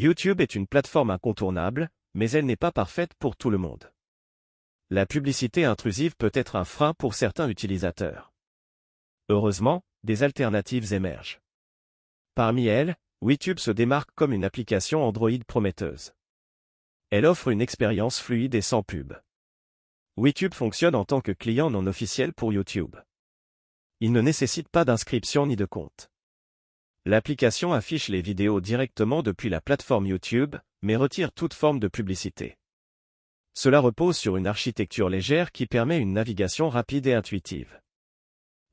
YouTube est une plateforme incontournable, mais elle n'est pas parfaite pour tout le monde. La publicité intrusive peut être un frein pour certains utilisateurs. Heureusement, des alternatives émergent. Parmi elles, WeTube se démarque comme une application Android prometteuse. Elle offre une expérience fluide et sans pub. WeTube fonctionne en tant que client non officiel pour YouTube. Il ne nécessite pas d'inscription ni de compte. L'application affiche les vidéos directement depuis la plateforme YouTube, mais retire toute forme de publicité. Cela repose sur une architecture légère qui permet une navigation rapide et intuitive.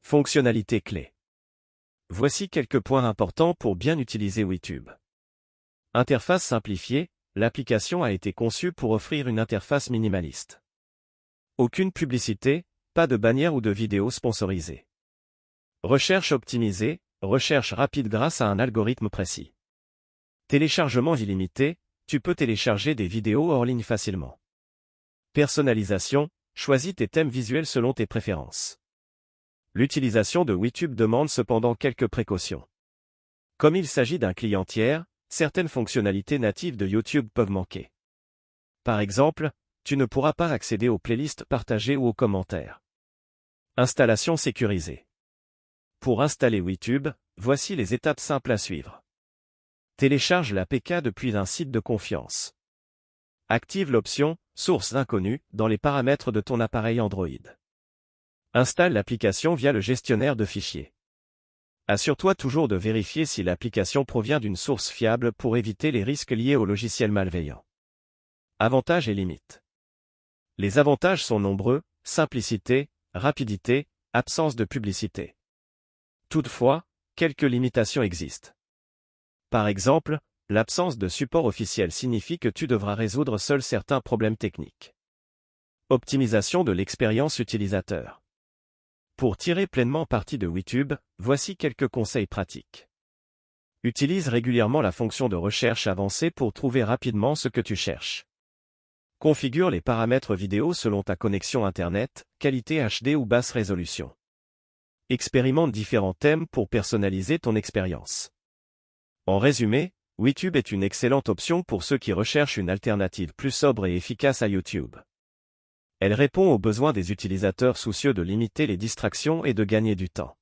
Fonctionnalités clés. Voici quelques points importants pour bien utiliser WeTube. Interface simplifiée, l'application a été conçue pour offrir une interface minimaliste. Aucune publicité, pas de bannière ou de vidéo sponsorisée. Recherche optimisée, recherche rapide grâce à un algorithme précis. Téléchargement illimité, tu peux télécharger des vidéos hors ligne facilement. Personnalisation, choisis tes thèmes visuels selon tes préférences. L'utilisation de WeTube demande cependant quelques précautions. Comme il s'agit d'un client tiers, certaines fonctionnalités natives de YouTube peuvent manquer. Par exemple, tu ne pourras pas accéder aux playlists partagées ou aux commentaires. Installation sécurisée. Pour installer WeTube, voici les étapes simples à suivre. Télécharge l'APK depuis un site de confiance. Active l'option « Sources inconnues » dans les paramètres de ton appareil Android. Installe l'application via le gestionnaire de fichiers. Assure-toi toujours de vérifier si l'application provient d'une source fiable pour éviter les risques liés aux logiciels malveillants. Avantages et limites. Les avantages sont nombreux, simplicité, rapidité, absence de publicité. Toutefois, quelques limitations existent. Par exemple, l'absence de support officiel signifie que tu devras résoudre seul certains problèmes techniques. Optimisation de l'expérience utilisateur. Pour tirer pleinement parti de WeTube, voici quelques conseils pratiques. Utilise régulièrement la fonction de recherche avancée pour trouver rapidement ce que tu cherches. Configure les paramètres vidéo selon ta connexion Internet, qualité HD ou basse résolution. Expérimente différents thèmes pour personnaliser ton expérience. En résumé, WeTube est une excellente option pour ceux qui recherchent une alternative plus sobre et efficace à YouTube. Elle répond aux besoins des utilisateurs soucieux de limiter les distractions et de gagner du temps.